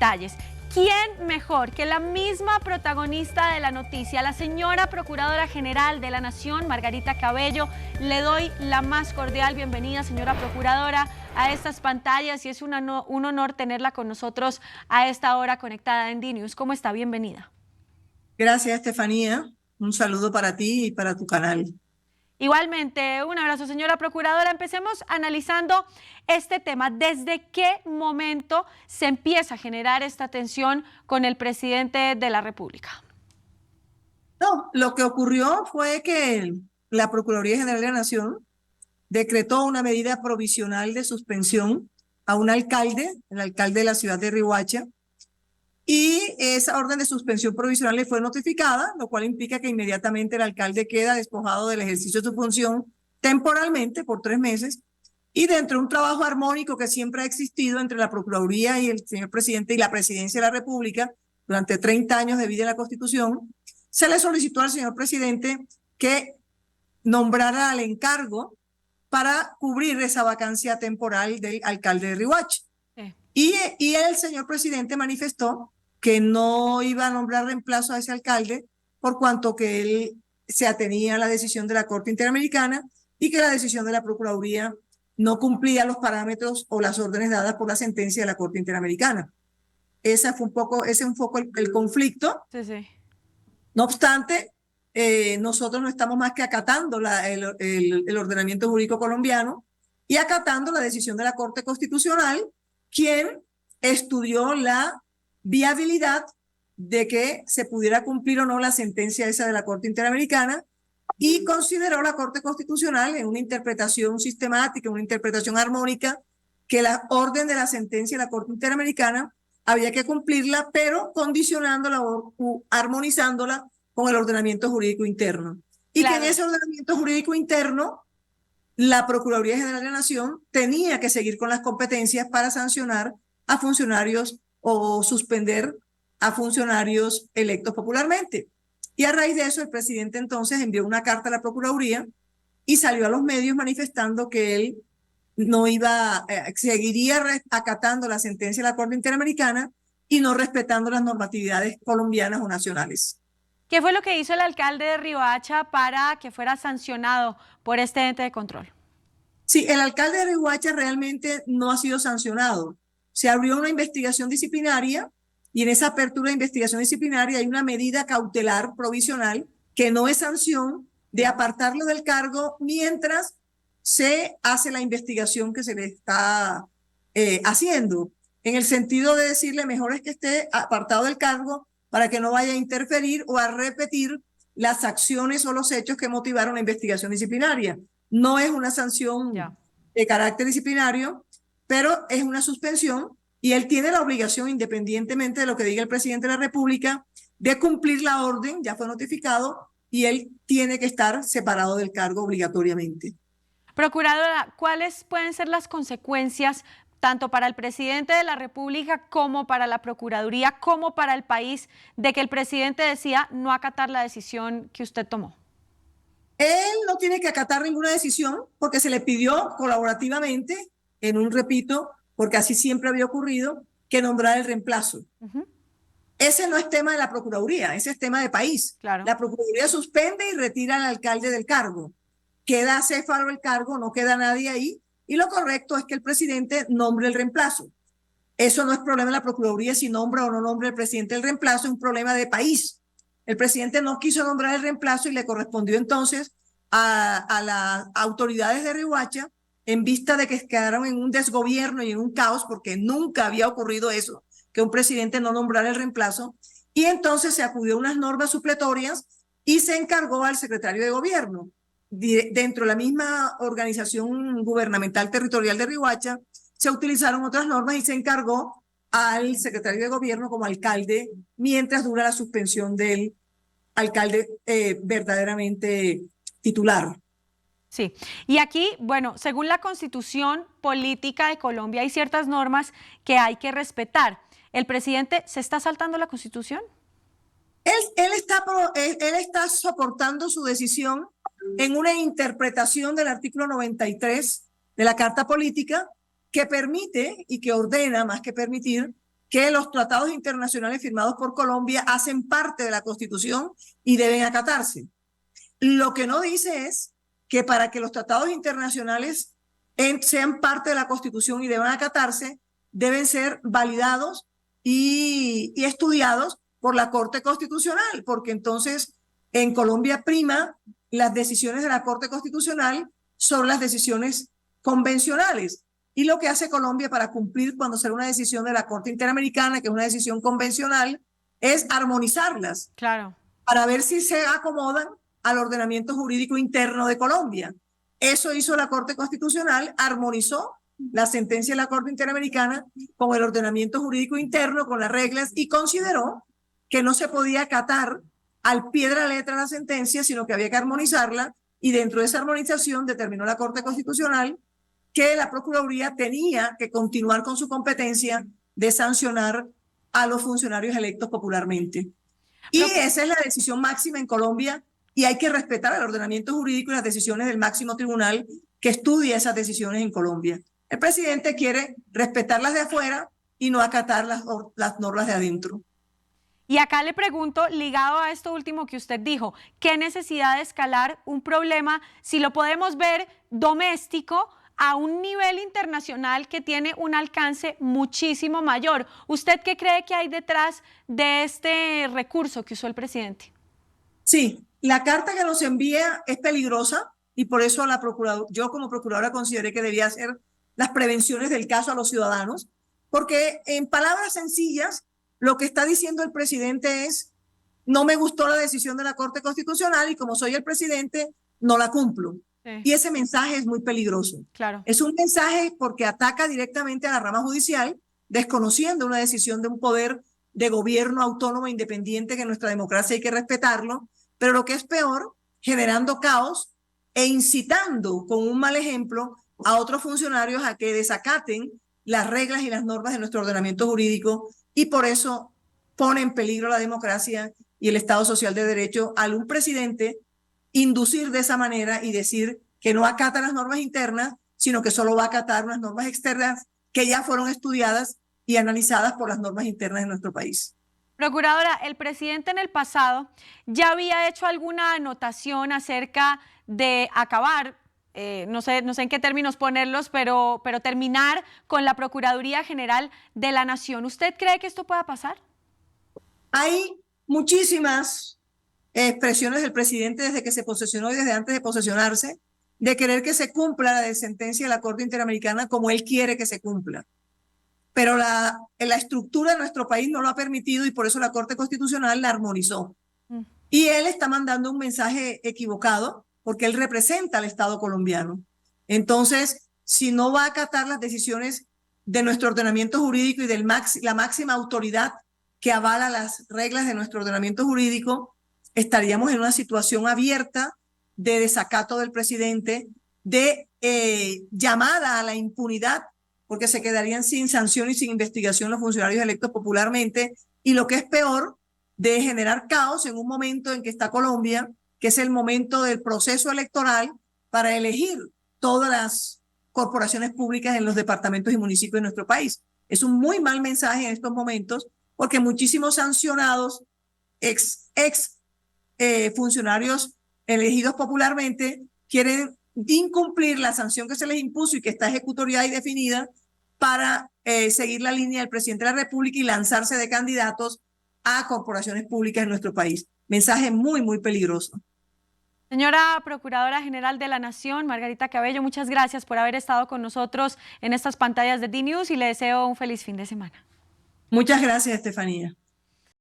detalles. ¿Quién mejor que la misma protagonista de la noticia, la señora Procuradora General de la Nación, Margarita Cabello? Le doy la más cordial bienvenida, señora Procuradora, a estas pantallas, y es un honor tenerla con nosotros a esta hora conectada en DNews. ¿Cómo está? Bienvenida. Gracias, Estefanía. Un saludo para ti y para tu canal. Igualmente, un abrazo, señora Procuradora. Empecemos analizando este tema. ¿Desde qué momento se empieza a generar esta tensión con el presidente de la República? No, lo que ocurrió fue que la Procuraduría General de la Nación decretó una medida provisional de suspensión a un alcalde, el alcalde de la ciudad de Riohacha, y esa orden de suspensión provisional le fue notificada, lo cual implica que inmediatamente el alcalde queda despojado del ejercicio de su función temporalmente por 3 meses, y dentro de un trabajo armónico que siempre ha existido entre la Procuraduría y el señor presidente y la Presidencia de la República durante 30 años de vida en la Constitución, se le solicitó al señor presidente que nombrara al encargo para cubrir esa vacancia temporal del alcalde de Riohacha. Y el señor presidente manifestó que no iba a nombrar reemplazo a ese alcalde por cuanto que él se atenía a la decisión de la Corte Interamericana y que la decisión de la Procuraduría no cumplía los parámetros o las órdenes dadas por la sentencia de la Corte Interamericana. Ese fue un poco el conflicto. Sí. No obstante, nosotros no estamos más que acatando el ordenamiento jurídico colombiano y acatando la decisión de la Corte Constitucional, quien estudió la viabilidad de que se pudiera cumplir o no la sentencia esa de la Corte Interamericana, y consideró la Corte Constitucional en una interpretación sistemática, una interpretación armónica, que la orden de la sentencia de la Corte Interamericana había que cumplirla, pero condicionándola o armonizándola con el ordenamiento jurídico interno. Y claro, que en ese ordenamiento jurídico interno la Procuraduría General de la Nación tenía que seguir con las competencias para sancionar a funcionarios o suspender a funcionarios electos popularmente. Y a raíz de eso, el presidente entonces envió una carta a la Procuraduría y salió a los medios manifestando que él no iba, seguiría acatando la sentencia de la Corte Interamericana y no respetando las normatividades colombianas o nacionales. ¿Qué fue lo que hizo el alcalde de Riohacha para que fuera sancionado por este ente de control? Sí, el alcalde de Riohacha realmente no ha sido sancionado. Se abrió una investigación disciplinaria y en esa apertura de investigación disciplinaria hay una medida cautelar provisional que no es sanción de apartarlo del cargo mientras se hace la investigación que se le está haciendo, en el sentido de decirle mejor es que esté apartado del cargo para que no vaya a interferir o a repetir las acciones o los hechos que motivaron la investigación disciplinaria. No es una sanción de carácter disciplinario, pero es una suspensión y él tiene la obligación, independientemente de lo que diga el presidente de la República, de cumplir la orden, ya fue notificado, y él tiene que estar separado del cargo obligatoriamente. Procuradora, ¿cuáles pueden ser las consecuencias tanto para el presidente de la República como para la Procuraduría, como para el país, de que el presidente decida no acatar la decisión que usted tomó? Él no tiene que acatar ninguna decisión porque se le pidió colaborativamente, repito, porque así siempre había ocurrido, que nombrara el reemplazo. Ese no es tema de la Procuraduría, ese es tema de país. Claro. La Procuraduría suspende y retira al alcalde del cargo. Queda acéfalo el cargo, no queda nadie ahí, y lo correcto es que el presidente nombre el reemplazo. Eso no es problema de la Procuraduría si nombra o no nombra el presidente el reemplazo, es un problema de país. El presidente no quiso nombrar el reemplazo y le correspondió entonces a las autoridades de Riohacha, en vista de que quedaron en un desgobierno y en un caos, porque nunca había ocurrido eso, que un presidente no nombrara el reemplazo, y entonces se acudió a unas normas supletorias y se encargó al secretario de gobierno. Dentro de la misma organización gubernamental territorial de Riohacha, se utilizaron otras normas y se encargó al secretario de gobierno como alcalde mientras dura la suspensión del alcalde verdaderamente titular. Sí, y aquí, bueno, según la Constitución Política de Colombia hay ciertas normas que hay que respetar. ¿El presidente se está saltando la Constitución? Él está soportando su decisión en una interpretación del artículo 93 de la Carta Política que permite y que ordena, más que permitir, que los tratados internacionales firmados por Colombia hacen parte de la Constitución y deben acatarse. Lo que no dice es que para que los tratados internacionales sean parte de la Constitución y deban acatarse, deben ser validados y estudiados por la Corte Constitucional, porque entonces en Colombia prima las decisiones de la Corte Constitucional sobre las decisiones convencionales. Y lo que hace Colombia para cumplir cuando será una decisión de la Corte Interamericana, que es una decisión convencional, es armonizarlas. Claro. Para ver si se acomodan al ordenamiento jurídico interno de Colombia. Eso hizo la Corte Constitucional, armonizó la sentencia de la Corte Interamericana con el ordenamiento jurídico interno, con las reglas, y consideró que no se podía acatar al pie de la letra la sentencia, sino que había que armonizarla, y dentro de esa armonización determinó la Corte Constitucional que la Procuraduría tenía que continuar con su competencia de sancionar a los funcionarios electos popularmente. Y esa es la decisión máxima en Colombia, y hay que respetar el ordenamiento jurídico y las decisiones del máximo tribunal que estudia esas decisiones en Colombia. El presidente quiere respetarlas de afuera y no acatar las normas de adentro. Y acá le pregunto, ligado a esto último que usted dijo, ¿qué necesidad de escalar un problema si lo podemos ver doméstico a un nivel internacional que tiene un alcance muchísimo mayor? ¿Usted qué cree que hay detrás de este recurso que usó el presidente? Sí, la carta que nos envía es peligrosa y por eso yo como procuradora consideré que debía hacer las prevenciones del caso a los ciudadanos, porque en palabras sencillas lo que está diciendo el presidente es: no me gustó la decisión de la Corte Constitucional y como soy el presidente no la cumplo. Sí. Y ese mensaje es muy peligroso. Claro. Es un mensaje porque ataca directamente a la rama judicial, desconociendo una decisión de un poder de gobierno autónomo e independiente que en nuestra democracia hay que respetarlo, pero lo que es peor, generando caos e incitando con un mal ejemplo a otros funcionarios a que desacaten las reglas y las normas de nuestro ordenamiento jurídico, y por eso pone en peligro la democracia y el Estado Social de Derecho al un presidente inducir de esa manera y decir que no acata las normas internas, sino que solo va a acatar unas normas externas que ya fueron estudiadas y analizadas por las normas internas de nuestro país. Procuradora, el presidente en el pasado ya había hecho alguna anotación acerca de acabar, no sé en qué términos ponerlos, pero terminar con la Procuraduría General de la Nación. ¿Usted cree que esto pueda pasar? Hay muchísimas expresiones del presidente desde que se posesionó y desde antes de posesionarse, de querer que se cumpla la sentencia de la Corte Interamericana como él quiere que se cumpla. Pero la estructura de nuestro país no lo ha permitido y por eso la Corte Constitucional la armonizó. Y él está mandando un mensaje equivocado porque él representa al Estado colombiano. Entonces, si no va a acatar las decisiones de nuestro ordenamiento jurídico y de la máxima autoridad que avala las reglas de nuestro ordenamiento jurídico, estaríamos en una situación abierta de desacato del presidente, de llamada a la impunidad, porque se quedarían sin sanción y sin investigación los funcionarios electos popularmente, y lo que es peor, de generar caos en un momento en que está Colombia, que es el momento del proceso electoral para elegir todas las corporaciones públicas en los departamentos y municipios de nuestro país. Es un muy mal mensaje en estos momentos, porque muchísimos sancionados, funcionarios elegidos popularmente, quieren incumplir la sanción que se les impuso y que está ejecutoriada y definida para seguir la línea del presidente de la República y lanzarse de candidatos a corporaciones públicas en nuestro país. Mensaje muy, muy peligroso. Señora Procuradora General de la Nación, Margarita Cabello, muchas gracias por haber estado con nosotros en estas pantallas de DNews y le deseo un feliz fin de semana. Muchas gracias, Estefanía.